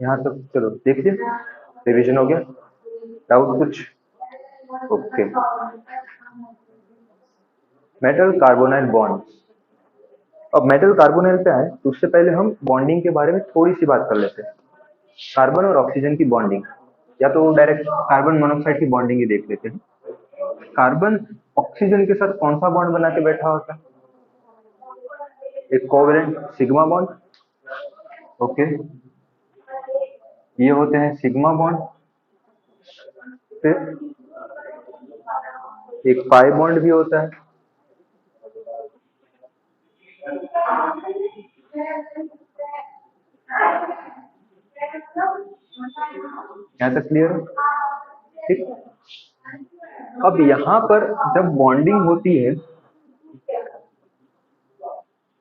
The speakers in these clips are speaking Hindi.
यहाँ तक चलो देखिए, रिवीजन हो गया। डाउट कुछ? ओके। Metal carbonyl bond. अब मेटल कार्बोनाइल पे आए तो उससे पहले हम बॉन्डिंग के बारे में थोड़ी सी बात कर लेते हैं। कार्बन और ऑक्सीजन की बॉन्डिंग, या तो डायरेक्ट कार्बन मोनोऑक्साइड की बॉन्डिंग ही देख लेते हैं। कार्बन ऑक्सीजन के साथ कौन सा बॉन्ड बना के बैठा होता है? एक कोवेलेंट सिग्मा बॉन्ड। ओके, ये होते हैं सिग्मा बॉन्ड। फिर एक पाई बॉन्ड भी होता है। यहाँ तक क्लियर है? ठीक। अब यहाँ पर जब बॉन्डिंग होती है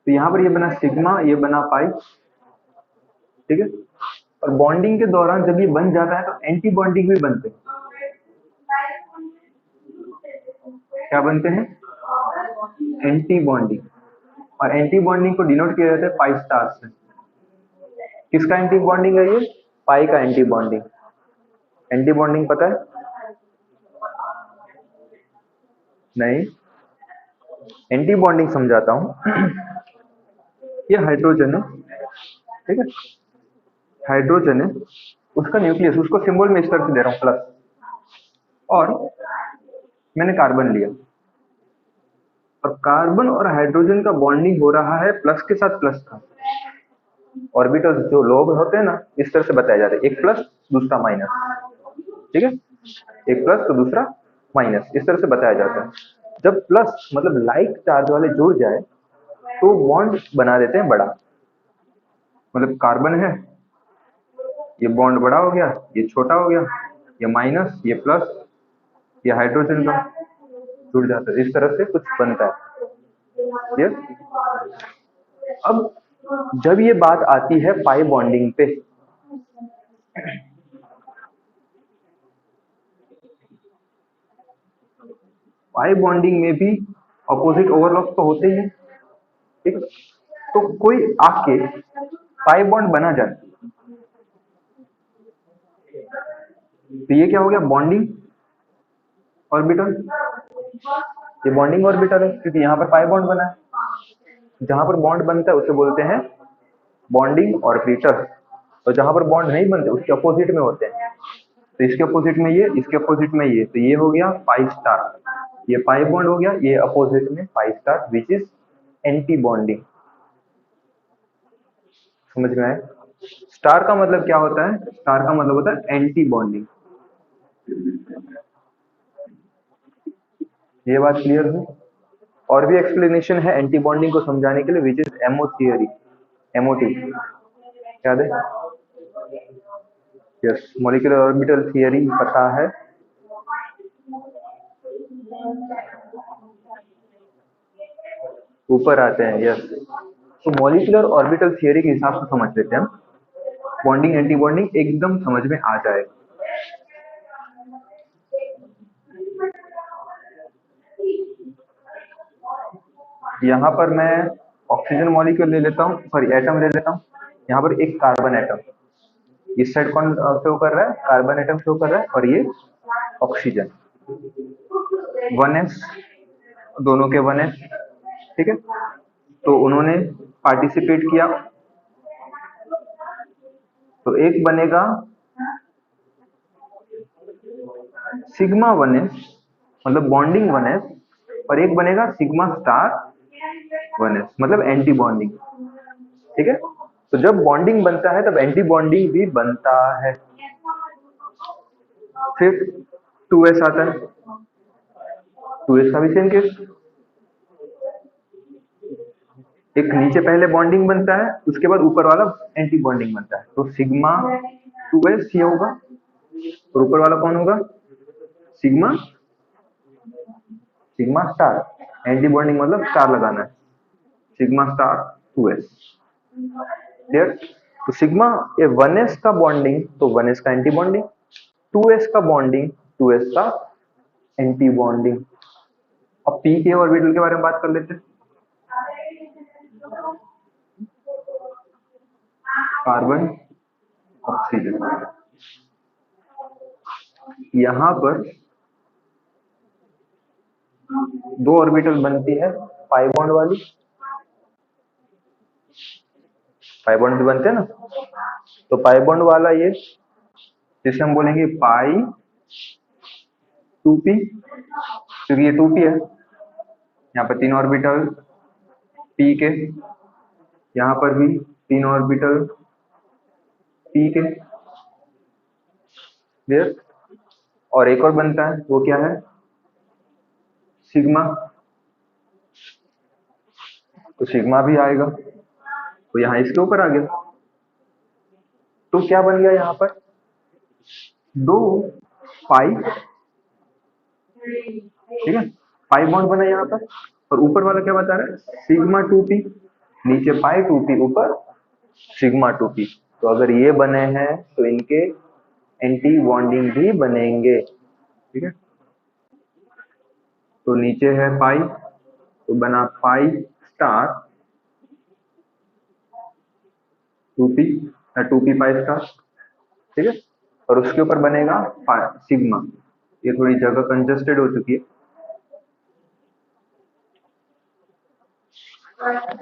तो यहाँ पर ये बना सिग्मा, ये बना पाई, ठीक है। और बॉन्डिंग के दौरान जब ये बन जाता है तो एंटी बॉन्डिंग भी बनते हैं। क्या बनते हैं? Anti bonding. और एंटी बॉन्डिंग को डिनोट किया जाता है पाई स्टार से। किसका एंटी बॉन्डिंग है ये? पाई का एंटी बॉन्डिंग। एंटी बॉन्डिंग पता है? नहीं, एंटी बॉन्डिंग समझाता हूं। ये हाइड्रोजन है, ठीक है। हाइड्रोजन है, उसका न्यूक्लियस, उसको सिंबल में इस तरह से दे रहा हूं प्लस, और मैंने कार्बन लिया, और कार्बन और हाइड्रोजन का बॉन्डिंग हो रहा है प्लस के साथ प्लस का। ऑर्बिटल्स जो लोग होते हैं ना, इस तरह से बताया जाता है, एक प्लस दूसरा माइनस, ठीक है। एक प्लस तो दूसरा माइनस, इस तरह से बताया जाता है। जब प्लस मतलब लाइक चार्ज वाले जुड़ जाए तो बॉन्ड बना देते हैं बड़ा। मतलब कार्बन है, ये बॉन्ड बड़ा हो गया, ये छोटा हो गया, ये माइनस, ये प्लस, ये हाइड्रोजन का जुड़ जाता है, इस तरह से कुछ बनता है। ये अब जब ये बात आती है पाई बॉन्डिंग पे, पाई बॉन्डिंग में भी अपोजिट ओवरलैप तो होते ही हैं, ठीक है। तो कोई आके पाई बॉन्ड बना जाए तो ये क्या हो गया? Bonding orbital. ये बॉन्डिंग ऑर्बिटल है क्योंकि यहाँ पर पाई बॉन्ड बना है। जहां पर बॉन्ड बनता है उसे बोलते हैं बॉन्डिंग ऑर्बिटल, और जहां पर बॉन्ड नहीं बनते उसके अपोजिट में होते हैं। तो इसके अपोजिट में ये, इसके अपोजिट में ये, तो ये हो गया पाई स्टार, ये पाई बॉन्ड हो गया, ये अपोजिट में pi star which is anti bonding. समझ में आए? स्टार का मतलब क्या होता है? स्टार का मतलब होता है एंटी बॉन्डिंग। ये बात क्लियर है? और भी एक्सप्लेनेशन है एंटी बॉन्डिंग को समझाने के लिए, which is MO theory, MOT, याद है? यस, मॉलिक्यूलर ऑर्बिटल थियरी पता है। ऊपर आते हैं, यस। तो मॉलिक्यूलर ऑर्बिटल थियरी के हिसाब से समझ लेते हैं, बॉन्डिंग एंटी बॉन्डिंग एकदम समझ में आ जाएगा। यहाँ पर मैं ऑक्सीजन मॉलिक्यूल ले लेता हूँ, सॉरी एटम ले लेता हूँ। यहाँ पर एक कार्बन एटम, इस साइड कौन शो कर रहा है? कार्बन एटम शो कर रहा है, और ये ऑक्सीजन। 1s, दोनों के 1s, ठीक है। तो उन्होंने पार्टिसिपेट किया तो एक बनेगा सिग्मा 1s मतलब बॉन्डिंग 1s और एक बनेगा सिग्मा स्टार 1s मतलब एंटी बॉन्डिंग। ठीक है, तो जब बॉन्डिंग बनता है तब एंटी बॉन्डिंग भी बनता है। फिर 2s आता है, 2s का भी सेम केस, एक नीचे पहले बॉन्डिंग बनता है उसके बाद ऊपर वाला एंटी बॉन्डिंग बनता है, तो सिग्मा 2s ये होगा और ऊपर वाला कौन होगा, sigma sigma star, anti bonding मतलब स्टार लगाना है, सिग्मा स्टार 2s। क्लियर? तो सिग्मा ये 1s का बॉन्डिंग तो 1s का एंटी बॉन्डिंग, 2s का बॉन्डिंग 2s का एंटी बॉन्डिंग। अब पी के ऑर्बिटल के बारे में बात कर लेते हैं। कार्बन ऑक्सीजन, यहां पर दो ऑर्बिटल बनती है पाई बॉन्ड वाली, पाई बॉन्ड भी बनते हैं ना, तो पाई बॉन्ड वाला ये जिसे हम बोलेंगे पाई 2p, क्योंकि ये 2p है, यहाँ पर 3 ऑर्बिटल p के, यहाँ पर भी 3 ऑर्बिटल p के। क्लियर? और एक और बनता है वो क्या है, सिग्मा, तो सिग्मा भी आएगा, तो यहाँ इसके ऊपर आ गया, तो क्या बन गया यहाँ पर, दो पाई, ठीक है, पाई बॉन्ड बना यहाँ पर, और ऊपर वाला क्या बता रहा है, सिग्मा 2p, नीचे पाई 2p, ऊपर सिग्मा 2p। तो अगर ये बने हैं तो इनके एंटी बॉन्डिंग भी बनेंगे। ठीक है, तो नीचे है पाई तो बना pi star 2p, 2p pi star. ठीक है, और उसके ऊपर बनेगा सिग्मा, ये थोड़ी जगह कंजस्टेड हो चुकी है,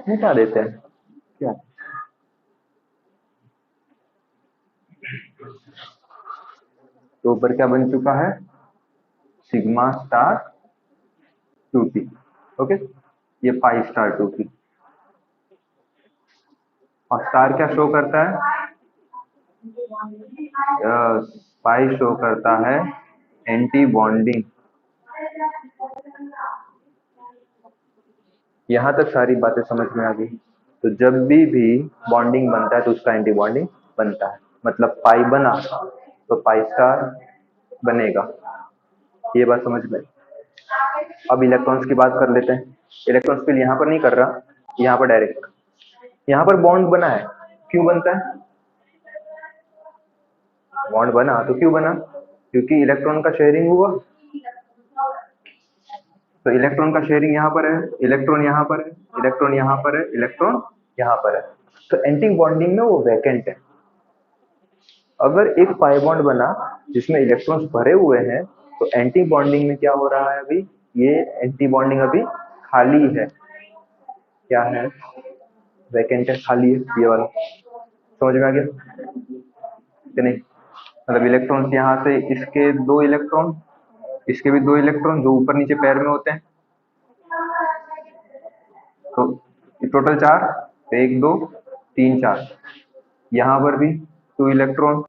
मिटा देते हैं क्या। तो ऊपर क्या बन चुका है, सिग्मा स्टार 2p। ओके, ये पाई स्टार 2p, और स्टार क्या शो करता है, पाई शो करता है एंटी बॉन्डिंग। यहां तक सारी बातें समझ में आ गई। तो जब भी बॉन्डिंग बनता है तो उसका एंटी बॉन्डिंग बनता है, मतलब पाई बना तो पाई स्टार बनेगा, ये बात समझ में। अब इलेक्ट्रॉन्स की बात कर लेते हैं। इलेक्ट्रॉन्स के लिए यहाँ पर नहीं कर रहा, यहाँ पर डायरेक्ट, यहाँ पर बॉन्ड बना है, क्यों बनता है, बॉन्ड बना तो क्यों बना, क्योंकि इलेक्ट्रॉन का शेयरिंग हुआ, तो इलेक्ट्रॉन का शेयरिंग यहाँ पर है, इलेक्ट्रॉन यहाँ पर है, इलेक्ट्रॉन यहाँ पर है, इलेक्ट्रॉन यहाँ पर है, तो एंटी बॉन्डिंग में वो वैकेंट है। अगर एक पाई बॉन्ड बना जिसमें इलेक्ट्रॉन्स भरे हुए हैं तो एंटी बॉन्डिंग में क्या हो रहा है, अभी ये एंटी बॉन्डिंग अभी खाली है, क्या है, वैकेंट है, खाली है, ये वाला समझ में आ गया कि नहीं। मतलब इलेक्ट्रॉन्स यहाँ से इसके 2 इलेक्ट्रॉन, इसके भी 2 इलेक्ट्रॉन जो ऊपर नीचे पैर में होते हैं, तो टोटल 4, 1 2 3 4, यहाँ पर भी 2 इलेक्ट्रॉन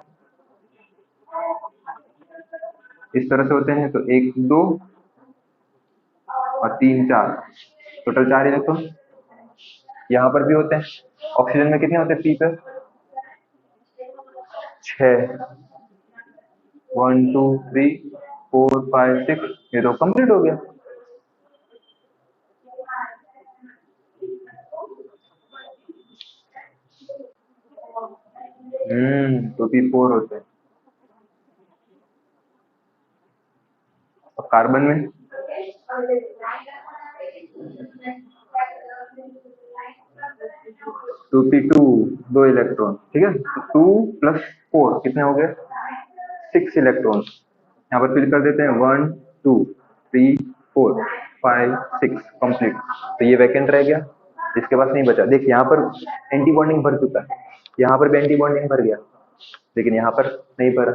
इस तरह से होते हैं, तो 1 2 और 3 4, टोटल 4 इलेक्ट्रॉन यहाँ पर भी होते हैं। ऑक्सीजन में कितने होते हैं, पी पे 6, 1 2 3 4 5 6, ये तो कंप्लीट हो गया। तो P4 होते हैं। और कार्बन में 2p2, 2 इलेक्ट्रॉन, ठीक है, तो 2 + 4 कितने हो गए, 6 इलेक्ट्रॉन, यहाँ पर फिल कर देते हैं, 1 2 3 4 5 6 कंप्लीट। तो ये वैकेंट रह गया, इसके पास नहीं बचा। देखिए यहाँ पर एंटी बॉन्डिंग भर चुका है, यहाँ पर भी एंटी बॉन्डिंग भर गया, लेकिन यहाँ पर नहीं भरा,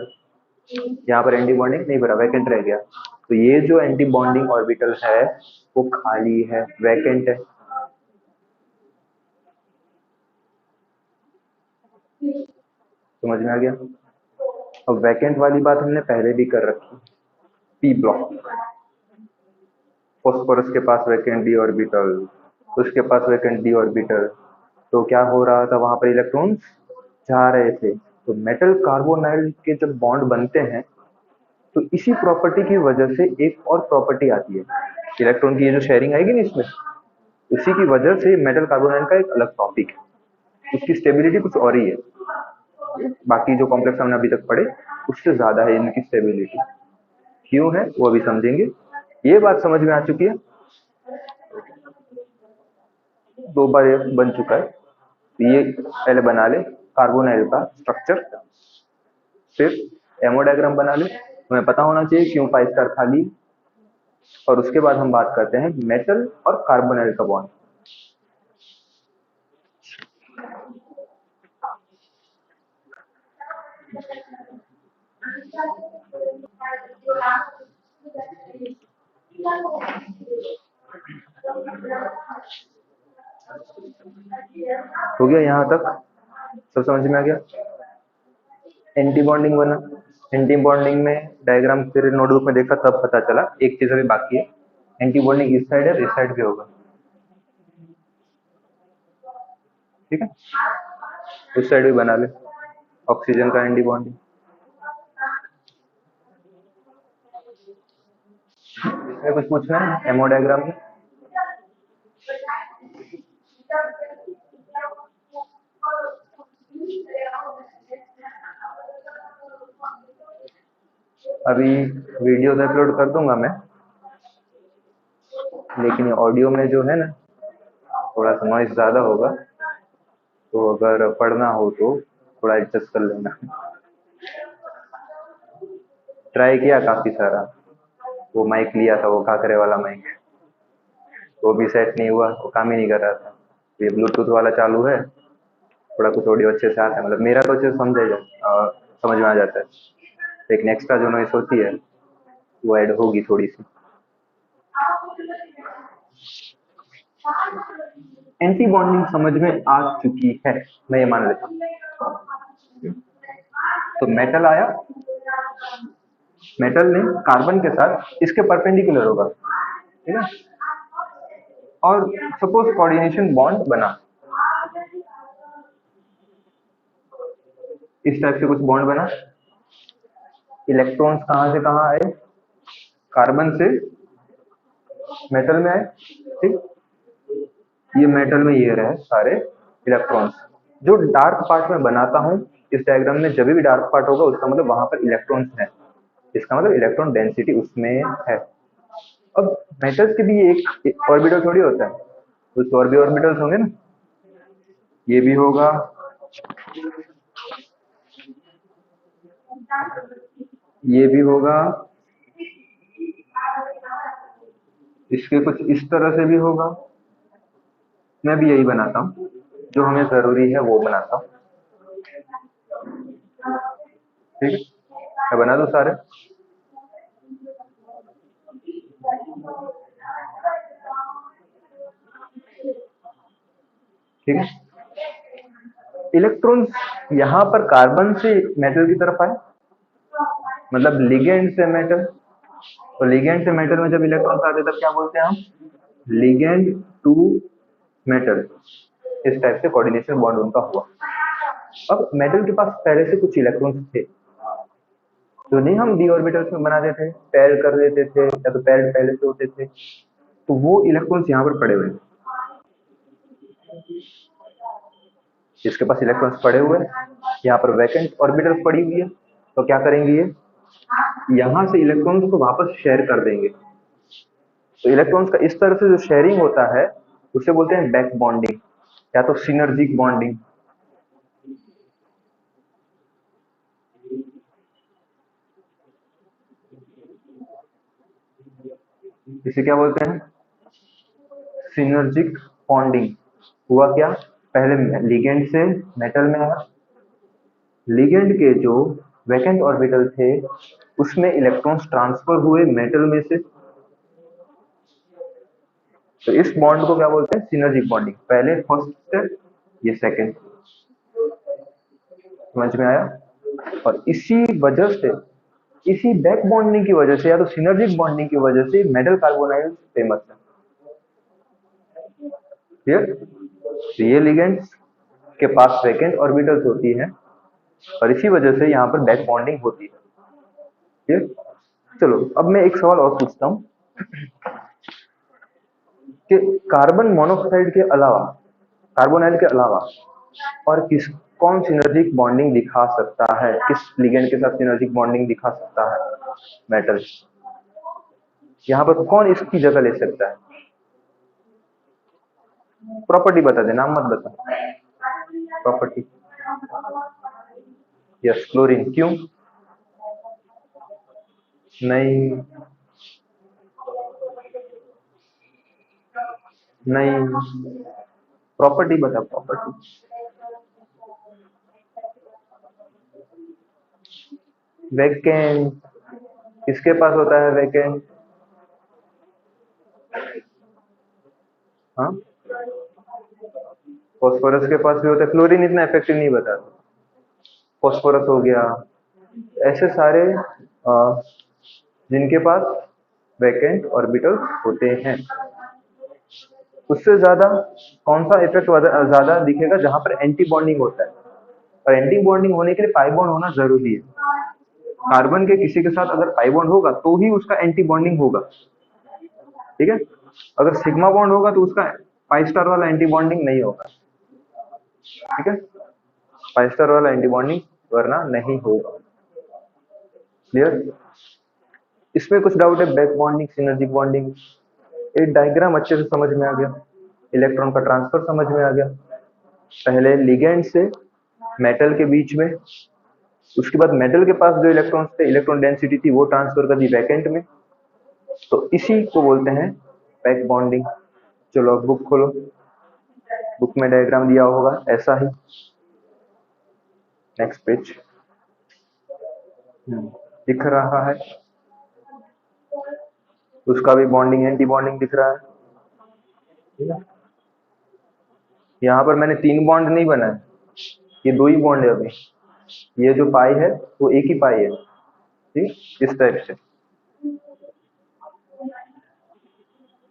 यहाँ पर एंटी बॉन्डिंग नहीं भरा, वैकेंट रह गया। तो ये जो एंटी बॉन्डिंग ऑर्बिटल है वो खाली है, वैकेंट है। समझ में आ गया? अब वैकेंट वाली बात हमने पहले भी कर रखी, पी ब्लॉक, फॉस्फोरस के पास वैकेंट डी ऑर्बिटल, उसके पास वैकेंट डी ऑर्बिटल, तो क्या हो रहा था, वहां पर इलेक्ट्रॉन्स जा रहे थे। तो मेटल कार्बोनाइल के जब बॉन्ड बनते हैं तो इसी प्रॉपर्टी की वजह से एक और प्रॉपर्टी आती है, इलेक्ट्रॉन की ये जो शेयरिंग आएगी ना इसमें, उसी की वजह से मेटल कार्बोनाइल का एक अलग टॉपिक है, उसकी स्टेबिलिटी कुछ और ही है, बाकी जो कॉम्प्लेक्स हमने अभी तक पढ़े उससे ज्यादा है इनकी स्टेबिलिटी। क्यों है वो अभी समझेंगे। ये बात समझ में आ चुकी है, 2 बार ये बन चुका है। तो ये पहले बना ले कार्बोनाइल का स्ट्रक्चर, फिर हेमोडायग्राम बना ले, तुम्हें पता होना चाहिए क्यों 5 स्टार खाली, और उसके बाद हम बात करते हैं मेटल और कार्बोनाइल का बॉन्ड। हो गया यहाँ तक, सब समझ में आ गया। एंटी बॉन्डिंग बना, एंटी बॉन्डिंग में डायग्राम फिर नोटबुक में देखा तब पता चला, एक चीज अभी बाकी है, एंटी बॉन्डिंग इस साइड है, इस साइड भी होगा, ठीक है, उस साइड भी बना ले ऑक्सीजन का एंटी बॉन्डिंग। इसमें कुछ पूछना है हेमोडायग्राम में? अभी वीडियोस अपलोड कर दूंगा मैं, लेकिन ऑडियो में जो है ना थोड़ा सा नॉइज ज्यादा होगा, तो अगर पढ़ना हो तो थोड़ा एडजस्ट कर लेना। ट्राई किया काफी सारा, वो माइक लिया था, वो काकरे वाला माइक, वो भी सेट नहीं हुआ, वो काम ही नहीं कर रहा था। ये ब्लूटूथ वाला चालू है, थोड़ा कुछ ऑडियो अच्छे से आता है, मतलब मेरा तो अच्छे से समझ में आ जाता है, लेकिन एक्स्ट्रा जो नॉइस होती है वो ऐड होगी थोड़ी सी। एंटी बॉन्डिंग समझ में आ चुकी है, मैं ये मान लेता हूँ। तो मेटल आया, मेटल ने कार्बन के साथ इसके परपेंडिकुलर होगा, ठीक है, और सपोज कोऑर्डिनेशन बॉन्ड बना, इस टाइप से कुछ बॉन्ड बना, इलेक्ट्रॉन्स कहां से कहां आए, कार्बन से मेटल में आए, ठीक, ये मेटल में ये रहे सारे इलेक्ट्रॉन्स। जो डार्क पार्ट में बनाता हूं इस डायग्राम में, जब भी डार्क पार्ट होगा उसका मतलब वहां पर इलेक्ट्रॉन्स है, इसका मतलब इलेक्ट्रॉन डेंसिटी उसमें है। अब मेटल्स के भी एक ऑर्बिटल थोड़ी होता है, कुछ और भी ऑर्बिटल्स होंगे ना, ये भी होगा, ये भी होगा, इसके कुछ इस तरह से भी होगा। मैं भी यही बनाता हूँ, जो हमें जरूरी है वो बनाता हूँ, ठीक है, मैं बना दूं सारे। ठीक है, इलेक्ट्रॉन्स यहाँ पर कार्बन से मेटल की तरफ आए, मतलब लिगेंड से मेटल, तो लिगेंड से मेटल में जब इलेक्ट्रॉन्स आते तब क्या बोलते हैं हम, लिगेंड टू मेटल, इस टाइप से कोऑर्डिनेशन बॉन्ड उनका हुआ। अब मेटल के पास पहले से कुछ इलेक्ट्रॉन्स थे, तो नहीं हम डी ऑर्बिटल्स में बना देते, पैर कर देते थे, या तो पैर पहले से होते थे, तो वो इलेक्ट्रॉन्स यहाँ पर पड़े हुए हैं, जिसके पास इलेक्ट्रॉन्स पड़े हुए हैं, यहाँ पर वैकेंट ऑर्बिटल्स पड़ी हुई है, तो क्या करेंगे ये, यहाँ से इलेक्ट्रॉन्स को वापस शेयर कर देंगे। तो इलेक्ट्रॉन्स का इस तरह से जो शेयरिंग होता है उसे बोलते हैं बैक बॉन्डिंग या तो सिनर्जिक बॉन्डिंग। इसे क्या बोलते हैं, सिनर्जिक बॉन्डिंग। हुआ क्या, पहले लिगेंड से मेटल में आया, लिगेंड के जो वैकेंट ऑर्बिटल थे उसमें इलेक्ट्रॉन्स ट्रांसफर हुए मेटल में से, तो इस बॉन्ड को क्या बोलते हैं? Synergic bonding. पहले फर्स्ट स्टेप, ये सेकंड। समझ में आया? और इसी वजह से, इसी बैक बॉन्डिंग की वजह से या तो सिनर्जिक बॉन्डिंग की वजह से मेटल कार्बोनाइड फेमस है। क्लियर? तो ये लिगेंड्स के पास वैकेंट ऑर्बिटल्स होती हैं और इसी वजह से यहाँ पर बैक बॉन्डिंग होती है। क्लियर? चलो अब मैं एक सवाल और पूछता हूँ कि कार्बन मोनोऑक्साइड के अलावा, कार्बोनाइल के अलावा और कौन सिनर्जिक बॉन्डिंग दिखा सकता है? किस लिगेंड के साथ सिनर्जिक बॉन्डिंग दिखा सकता है मेटल? यहाँ पर कौन इसकी जगह ले सकता है? प्रॉपर्टी बता दे, नाम मत बता। Property, yes, chlorine. क्यों? नहीं, नहीं, प्रॉपर्टी बता, प्रॉपर्टी। वैकेंट, किसके पास होता है वैकेंट? हाँ, फॉस्फोरस के पास भी होता है। क्लोरीन इतना इफेक्टिव नहीं बता। फॉस्फोरस हो गया, ऐसे सारे जिनके पास वैकेंट ऑर्बिटल होते हैं। उससे ज्यादा कौन सा इफेक्ट ज्यादा दिखेगा? जहां पर एंटी बॉन्डिंग होता है, और एंटी बॉन्डिंग होने के लिए पाई बॉन्ड होना जरूरी है। कार्बन के किसी के साथ अगर पाई बॉन्ड होगा तो ही उसका एंटी बॉन्डिंग होगा। ठीक है? अगर सिग्मा बॉन्ड होगा तो उसका पाई स्टार वाला एंटी बॉन्डिंग नहीं होगा। ठीक है? पाई स्टार वाला एंटी बॉन्डिंग वरना नहीं होगा। क्लियर? इसमें कुछ डाउट है? बैक बॉन्डिंग, सिनर्जिक बॉन्डिंग, एक डायग्राम अच्छे से समझ में आ गया, इलेक्ट्रॉन का ट्रांसफर समझ में आ गया। पहले लिगेंड से मेटल के बीच में, उसके बाद मेटल के पास जो इलेक्ट्रॉन्स थे, इलेक्ट्रॉन डेंसिटी थी वो ट्रांसफर कर दी वैकेंट में, तो इसी को बोलते हैं बैक बॉन्डिंग। चलो अब बुक खोलो, बुक में डायग्राम दिया होगा ऐसा ही। Next page. दिख रहा है? उसका भी बॉन्डिंग, एंटी बॉन्डिंग दिख रहा है। ठीक है? यहाँ पर मैंने 3 बॉन्ड नहीं बनाए, ये 2 ही बॉन्ड है अभी। ये जो पाई है वो एक ही पाई है। ठीक, इस टाइप से।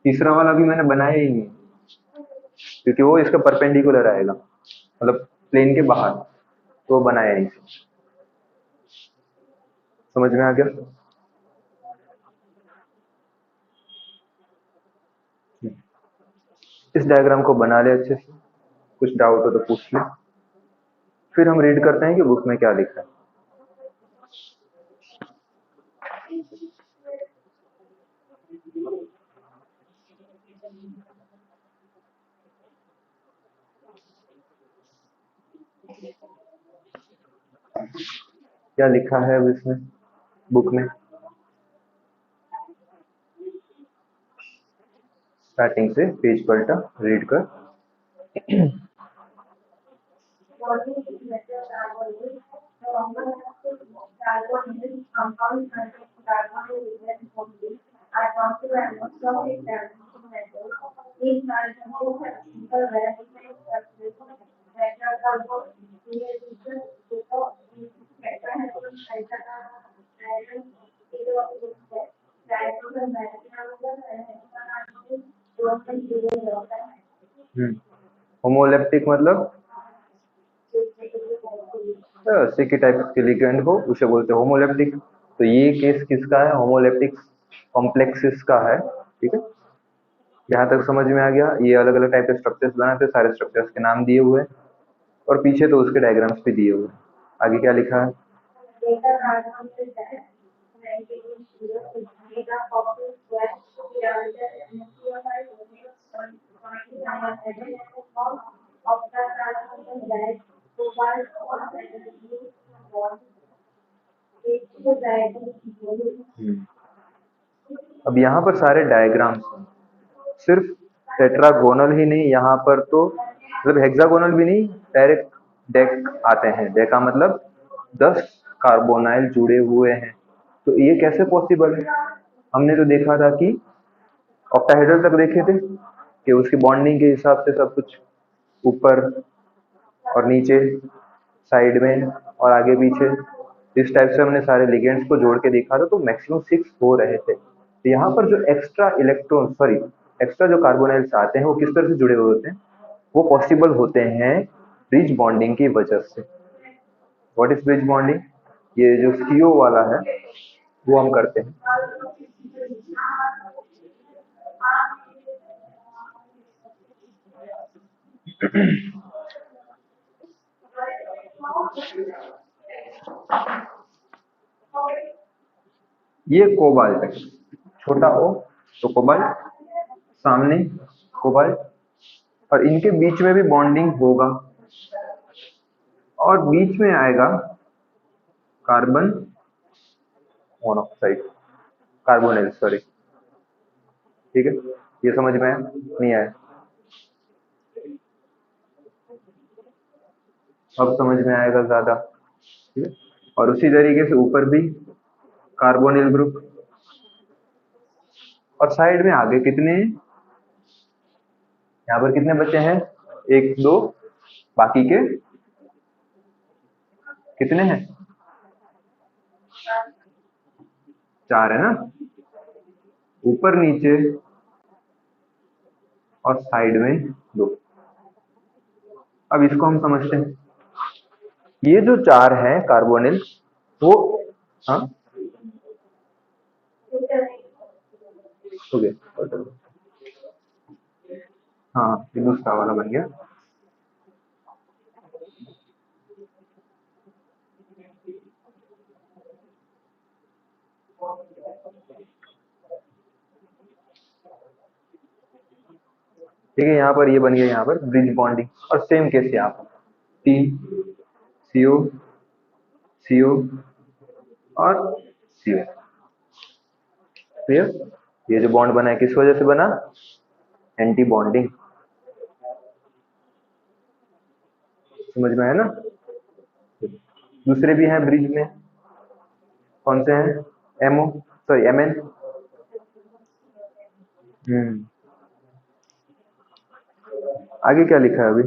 तीसरा वाला भी मैंने बनाया ही नहीं क्योंकि वो इसका परपेंडिकुलर आएगा, मतलब प्लेन के बाहर, तो बनाया नहीं। समझ में आ गया? इस डायग्राम को बना ले अच्छे से, कुछ डाउट हो तो पूछ ले, फिर हम रीड करते हैं कि बुक में क्या लिखा है। क्या लिखा है अब इसमें बुक में? स्टार्टिंग से पेज पलटा, रीड कर। होमोलेप्टिक मतलब सिकी टाइप के लिगेंड हो उसे बोलते हैं होमोलेप्टिक। तो ये केस किसका है? होमोलेप्टिक कॉम्प्लेक्सेस का है। ठीक है? यहाँ तक समझ में आ गया? ये अलग अलग टाइप के स्ट्रक्चर्स बनाते हैं, सारे स्ट्रक्चर्स के नाम दिए हुए हैं और पीछे तो उसके डायग्राम्स भी दिए हुए हैं। आगे क्या लिखा है? अब यहाँ पर सारे डायग्राम्स हैं, सिर्फ टेट्रागोनल ही नहीं, यहाँ पर तो मतलब हेक्सागोनल भी नहीं, डायरेक्ट डेक आते हैं। डेका मतलब 10 कार्बोनाइल जुड़े हुए हैं। तो ये कैसे पॉसिबल है? हमने तो देखा था कि ऑक्टाहेड्रल तक देखे थे कि उसकी बॉन्डिंग के हिसाब से सब कुछ ऊपर और नीचे, साइड में और आगे पीछे, इस टाइप से हमने सारे लिगेंड्स को जोड़ के देखा था, तो मैक्सिमम 6 हो रहे थे। तो यहाँ पर जो एक्स्ट्रा इलेक्ट्रॉन, सॉरी, एक्स्ट्रा जो कार्बोनाइल्स आते हैं वो किस तरह से जुड़े हुए होते हैं? वो पॉसिबल होते हैं ब्रिज बॉन्डिंग की वजह से। What is bridge bonding? ये जो CO वाला है वो हम करते हैं। ये कोबाल्ट है, छोटा ओ तो कोबाल्ट, सामने कोबाल्ट, और इनके बीच में भी बॉन्डिंग होगा और बीच में आएगा कार्बन मोनोऑक्साइड, कार्बोनिल, सॉरी। ठीक है, ये समझ में आया? नहीं आया? अब समझ में आएगा ज्यादा। ठीक है, और उसी तरीके से ऊपर भी कार्बोनिल ग्रुप, और साइड में आगे कितने हैं? यहाँ पर कितने बचे हैं? 1 2, बाकी के कितने हैं? 4 है ना, ऊपर नीचे और साइड में 2। अब इसको हम समझते हैं। ये जो 4 है कार्बोनिल, वो, हाँ हो गया, हाँ ये दूसरा वाला बन गया। ठीक है, यहाँ पर ये बन गया, यहाँ पर ब्रिज बॉन्डिंग। और सेम केस यहाँ पर 3 CO CO और CO। क्लियर? ये जो बॉन्ड बना है किस वजह से बना? Anti bonding. समझ में है ना? दूसरे भी हैं ब्रिज में, कौन से हैं? MO, sorry MN। आगे क्या लिखा है अभी?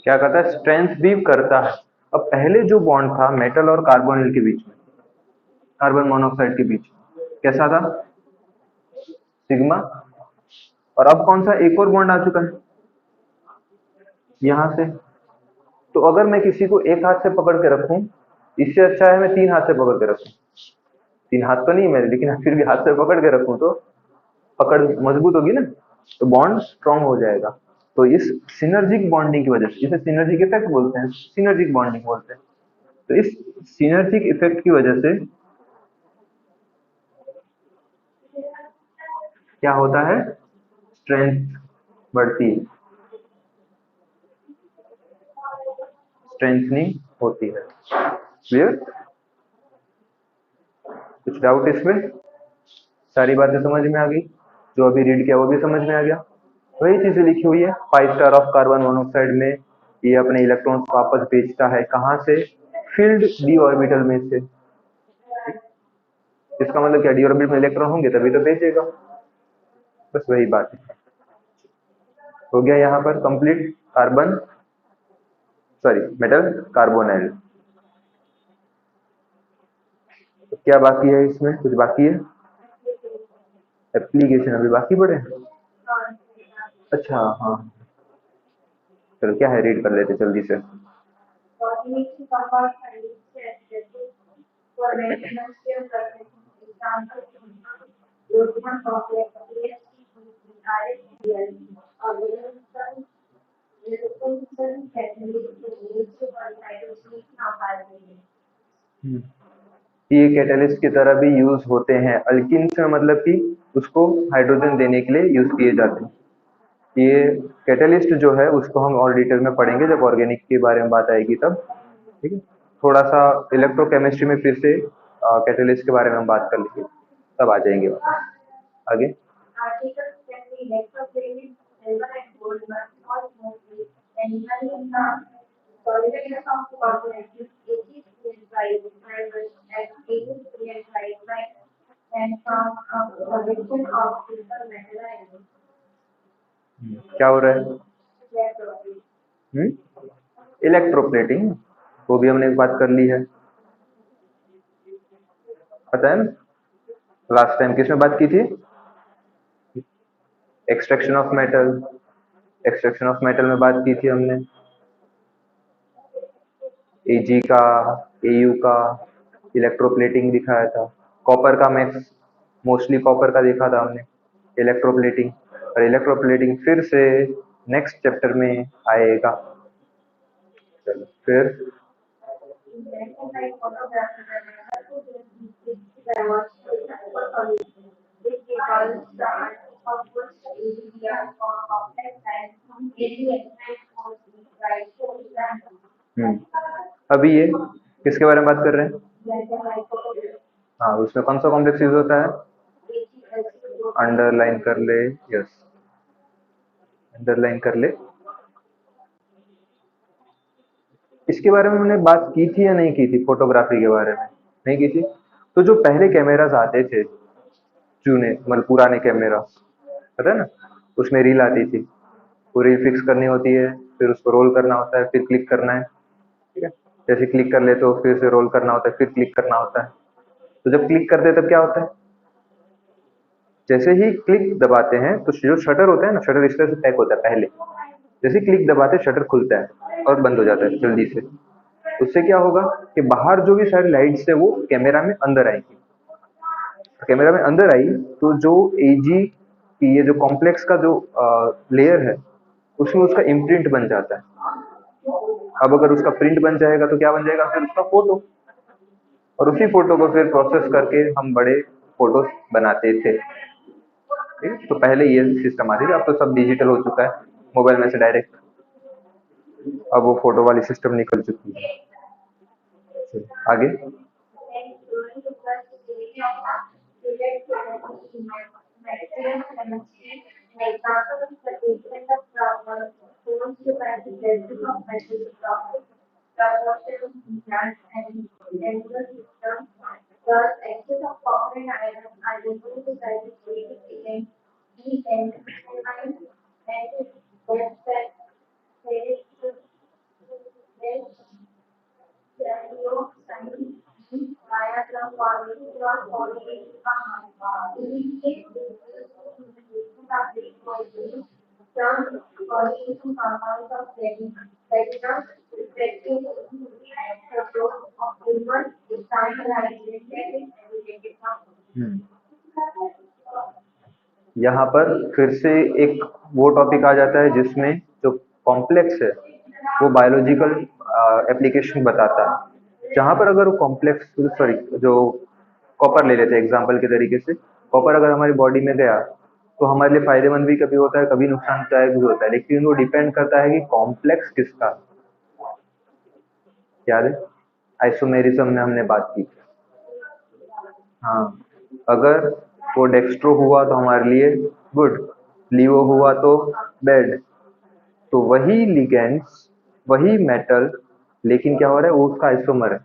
क्या करता है? स्ट्रेंथ भी करता है। अब पहले जो बॉन्ड था मेटल और कार्बोनिल के बीच में, कार्बन मोनोऑक्साइड के बीच, कैसा था? सिग्मा। और अब कौन सा एक और बॉन्ड आ चुका है यहां से। तो अगर मैं किसी को एक हाथ से पकड़ के रखूं, इससे अच्छा है मैं 3 हाथ से पकड़ के रखूं। 3 हाथ तो नहीं मेरे, लेकिन फिर भी हाथ से पकड़ के रखूं तो पकड़ मजबूत होगी ना, तो बॉन्ड स्ट्रांग हो जाएगा। तो इस सिनर्जिक बॉन्डिंग की वजह से, इसे सिनर्जिक इफेक्ट बोलते हैं, सिनर्जिक बॉन्डिंग बोलते हैं। तो इस सिनर्जिक इफेक्ट की वजह से क्या होता है? स्ट्रेंथ बढ़ती है, स्ट्रेंथनिंग होती है। क्लियर? कुछ डाउट इसमें? सारी बातें समझ में आ गई? जो अभी रीड किया वो भी समझ में आ गया? वही चीजें लिखी हुई है। 5 स्टार ऑफ कार्बन मोनोऑक्साइड में ये अपने इलेक्ट्रॉन्स वापस भेजता है, कहाँ से? फील्ड डी ऑर्बिटल में से। इसका मतलब क्या? डी ऑर्बिटल में इलेक्ट्रॉन होंगे तभी तो भेजेगा। बस वही बात है। हो गया यहाँ पर complete carbon, sorry metal carbonyl. तो क्या बाकी है इसमें? कुछ बाकी है? एप्लीकेशन अभी बाकी पड़े हैं? अच्छा हाँ, चलो क्या है, रीड कर लेते जल्दी से। हम्म, ये कैटलिस्ट की तरह भी यूज होते हैं। अल्किन्स में मतलब कि उसको हाइड्रोजन देने के लिए यूज किए जाते हैं। ये कैटलिस्ट जो है उसको हम और डिटेल में पढ़ेंगे जब ऑर्गेनिक के बारे में बात आएगी तब। ठीक है, थोड़ा सा इलेक्ट्रोकेमिस्ट्री में फिर से कैटलिस्ट के बारे में हम बात कर लेंगे, तब आ जाएंगे वापस आगे। क्या हो रहा है? इलेक्ट्रोप्लेटिंग, वो भी हमने बात कर ली है, पता है ना? लास्ट टाइम किसमें बात की थी? Extraction of metal. Extraction of metal में बात की थी हमने, एजी का, एयू का, इलेक्ट्रोप्लेटिंग दिखाया था। कॉपर का मैक्स, मोस्टली कॉपर का देखा था हमने इलेक्ट्रोप्लेटिंग। और इलेक्ट्रोप्लेटिंग फिर से नेक्स्ट चैप्टर में आएगा। चलो फिर अभी ये किसके बारे में बात कर रहे हैं? हाँ, उसमें कौन सा कॉम्प्लेक्स यूज होता है? अंडरलाइन कर ले, यस, अंडरलाइन कर ले। इसके बारे में हमने बात की थी या नहीं की थी? फोटोग्राफी के बारे में नहीं की थी। तो जो पहले कैमरास आते थे, चूने मतलब पुराने कैमरा, पता है ना, उसमें रील आती थी। वो रील फिक्स करनी होती है, फिर उसको रोल करना होता है, फिर क्लिक करना है। ठीक है, जैसे क्लिक कर ले तो फिर से रोल करना होता है, फिर क्लिक करना होता है। तो जब क्लिक करते हैं तब क्या होता है? जैसे ही क्लिक दबाते हैं तो जो शटर होता है ना, शटर इस तरह से पैक होता है पहले। जैसे क्लिक दबाते शटर खुलता है और बंद हो जाता है जल्दी से। उससे क्या होगा कि बाहर जो भी सारी लाइट्स है वो कैमरा में अंदर आएंगी। कैमरा में अंदर आई तो जो एजी की ये जो कॉम्प्लेक्स का जो लेयर है उसमें उसका इम्प्रिंट बन जाता है। अब अगर उसका प्रिंट बन जाएगा तो क्या बन जाएगा? फिर उसका फोटो। और उसी फोटो को फिर प्रोसेस करके हम बड़े फोटो बनाते थे। ठीक है? तो पहले ये सिस्टम आती थी, अब तो सब डिजिटल हो चुका है, मोबाइल में से डायरेक्ट अब वो फोटो वाली सिस्टम निकल चुकी है। आगे हम्म, यहाँ पर फिर से एक वो टॉपिक आ जाता है जिसमें जो कॉम्प्लेक्स है वो बायोलॉजिकल एप्लीकेशन बताता है। जहाँ पर अगर वो कॉम्प्लेक्स, सॉरी, जो कॉपर ले लेते हैं एग्जाम्पल के तरीके से, कॉपर अगर हमारी बॉडी में गया तो हमारे लिए फायदेमंद भी कभी होता है, कभी नुकसानदायक भी होता है, लेकिन वो डिपेंड करता है कि कॉम्प्लेक्स किसका। याद है आइसोमेरिज्म में हमने बात की। हाँ, अगर वो डेक्स्ट्रो हुआ तो हमारे लिए गुड, लीवो हुआ तो बैड। तो वही लिगेंड्स, वही मेटल, लेकिन क्या हो रहा है, वो उसका आइसोमर है।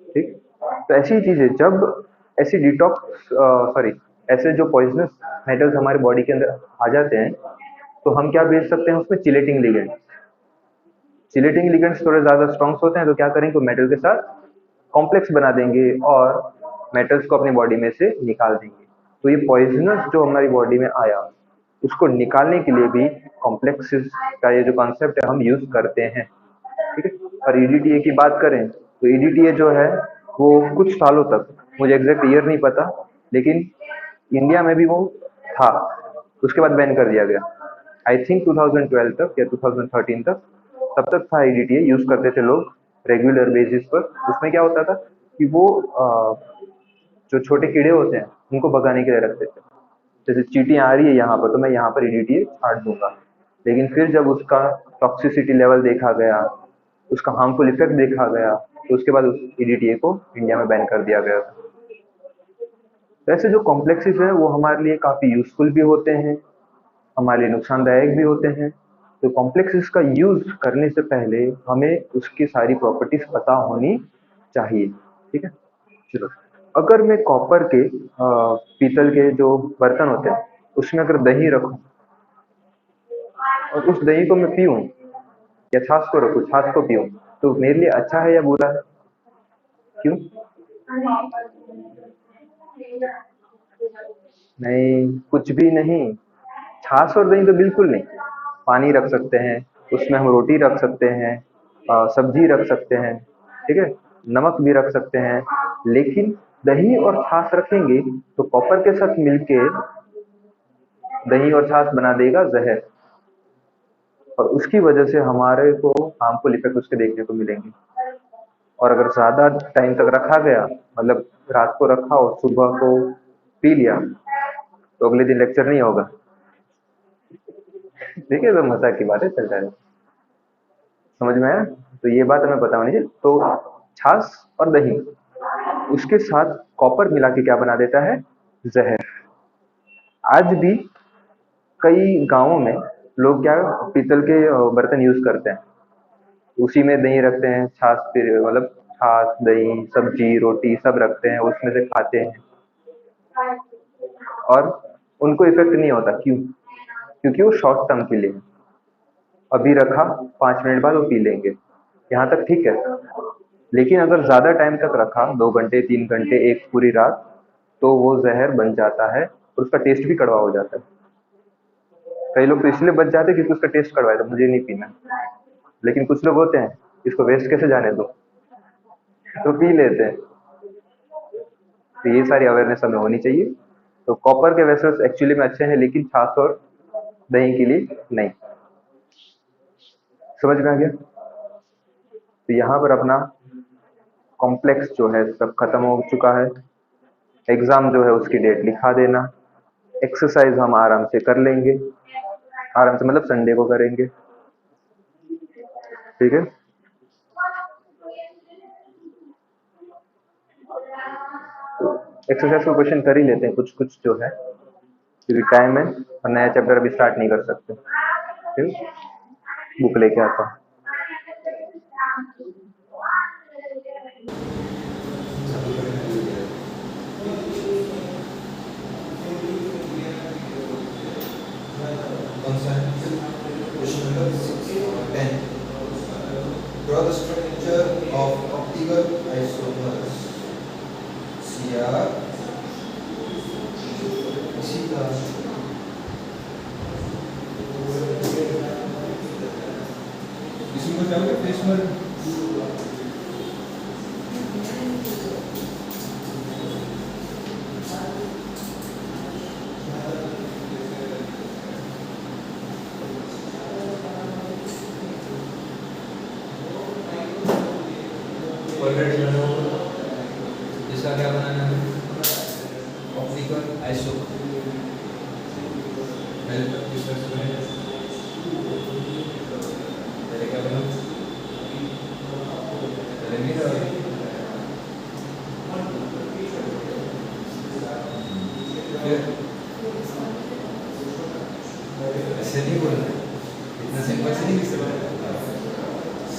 ठीक, तो ऐसी चीजें जब ऐसी डिटॉक्स, सॉरी, ऐसे जो पॉइजनस मेटल्स हमारे बॉडी के अंदर आ जाते हैं तो हम क्या भेज सकते हैं उसमें? Chelating ligand. चिलेटिंग लिगेंड्स थोड़े ज्यादा स्ट्रॉन्ग होते हैं तो क्या करेंगे, मेटल के साथ कॉम्प्लेक्स बना देंगे और मेटल्स को अपनी बॉडी में से निकाल देंगे। तो ये पॉइजनस जो हमारी बॉडी में आया उसको निकालने के लिए भी कॉम्प्लेक्सेस का ये जो कॉन्सेप्ट है हम यूज करते हैं। ठीक है, और ईडीटीए की बात करें तो ईडीटीए जो है वो कुछ सालों तक, मुझे एग्जैक्ट ईयर नहीं पता, लेकिन इंडिया में भी वो था, उसके बाद बैन कर दिया गया। आई थिंक 2012 तक या 2013 तक, तब तक था ईडीटीए, यूज करते थे लोग रेगुलर बेसिस पर। उसमें क्या होता था कि वो जो छोटे कीड़े होते हैं उनको भगाने के लिए रखते थे। जैसे चींटियां आ रही है यहाँ पर, तो मैं यहाँ पर ईडीटीए छाट दूंगा। लेकिन फिर जब उसका टॉक्सिसिटी लेवल देखा गया, उसका हार्मफुल इफेक्ट देखा गया, तो उसके बाद उस ईडीटीए को इंडिया में बैन कर दिया गया। वैसे जो कॉम्प्लेक्सेस हैं वो हमारे लिए काफ़ी यूज़फुल भी होते हैं, हमारे लिए नुकसानदायक भी होते हैं। तो कॉम्प्लेक्सेस का यूज़ करने से पहले हमें उसकी सारी प्रॉपर्टीज़ पता होनी चाहिए, ठीक है? चलो, अगर मैं कॉपर के पीतल के जो बर्तन होते हैं, उसमें अगर दही रखूँ और उस दही को मैं पीऊँ, या छाछ को रखूँ, छाछ को पीऊँ, तो मेरे लिए अच्छा है या बुरा है? क्यों? नहीं, कुछ भी नहीं। छाछ और दही तो बिल्कुल नहीं। पानी रख सकते हैं, उसमें हम रोटी रख सकते हैं, सब्जी रख सकते हैं, ठीक है? नमक भी रख सकते हैं। लेकिन दही और छाछ रखेंगे तो कॉपर के साथ मिलके दही और छाछ बना देगा जहर, और उसकी वजह से हमारे को हार्मफुल इफेक्ट उसके देखने को मिलेंगे। और अगर ज़्यादा टाइम तक रखा गया, मतलब रात को रखा और सुबह को पी लिया, तो अगले दिन लेक्चर नहीं होगा। देखिए, तो मजाक की बातें चल रहा है, समझ में आया? तो ये बात हमें पता होनी चाहिए। तो छाछ और दही, उसके साथ कॉपर मिला के क्या बना देता है? जहर। आज भी कई गांवों में लोग क्या पीतल के बर्तन यूज करते हैं, उसी में दही रखते हैं, छाछ, फिर मतलब छाछ, दही, सब्जी, रोटी सब रखते हैं, उसमें से खाते हैं, और उनको इफेक्ट नहीं होता। क्यों? क्योंकि वो शॉर्ट टर्म के लिए है। अभी रखा, 5 मिनट बाद वो पी लेंगे, यहाँ तक ठीक है। लेकिन अगर ज्यादा टाइम तक रखा, 2 घंटे, 3 घंटे, एक पूरी रात, तो वो जहर बन जाता है और उसका टेस्ट भी कड़वा हो जाता है। कई लोग तो इसलिए बच जाते हैं क्योंकि उसका टेस्ट कड़वा है, तो मुझे नहीं पीना। लेकिन कुछ लोग होते हैं, इसको वेस्ट कैसे जाने दो, तो पी लेते हैं। तो ये सारी अवेयरनेस हमें होनी चाहिए। तो कॉपर के वेसल्स एक्चुअली में अच्छे हैं, लेकिन छाछ और दही के लिए नहीं। समझ में आ गया? तो यहाँ पर अपना कॉम्प्लेक्स जो है सब खत्म हो चुका है। एग्जाम जो है उसकी डेट लिखा देना। एक्सरसाइज हम आराम से कर लेंगे, आराम से मतलब संडे को करेंगे, ठीक है? एक्सरसाइज को क्वेश्चन कर ही लेते हैं कुछ कुछ जो है, क्योंकि टाइम है और नया चैप्टर अभी स्टार्ट नहीं कर सकते। ठीक, बुक लेके आता हूँ। Question number 10. Draw the structure of optical isomers CR. इसी का इसमें को क्या होगा? फ्रेशनर ऑलरेडी इसका क्या बनाना है? ऑप्टिकल आइसोमर पहले क्या बना? पहले मिरर, ऐसे नहीं बोलना, इतना सिंपल से नहीं लिख सकते।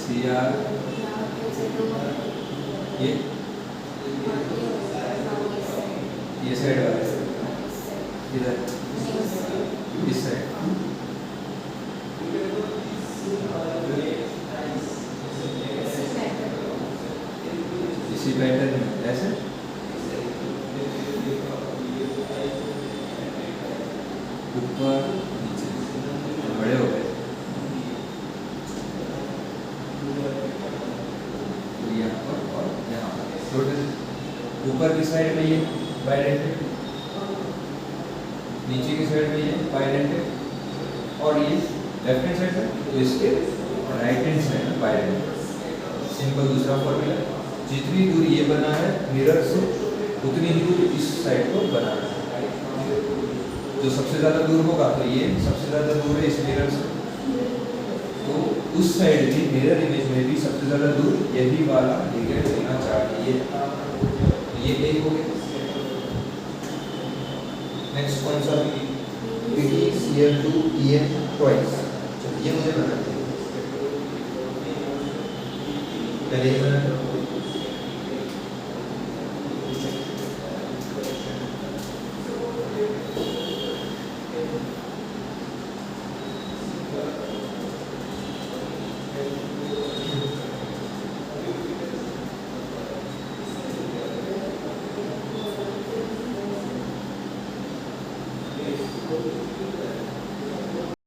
CR ये साइड वाला इधर इस साइड इसी पैटर्न में ऐसे ऊपर नीचे बड़े हो गए। ऊपर की साइड में ये बाइडेंटेड, नीचे की साइड में ये बाइडेंटेड, और ये लेफ्ट हैंड साइड है तो इसके राइट हैंड साइड में बाइडेंटेड। सिंपल दूसरा फॉर्मूला, जितनी दूर ये बना है मिरर से उतनी ही दूर इस साइड को बनाना है। जो सबसे ज़्यादा दूर होगा तो ये सबसे ज़्यादा दूर है इस मिरर से, तो उस साइड भी मिरर इमेज में भी सबसे ज़्यादा दूर यही वाला लिगेंड होना चाहिए। ये एक हो गया। नेक्स्ट कौन सा? PDCl2EN twice. ये मुझे बनाते हैं, पहले ये बनाते हैं।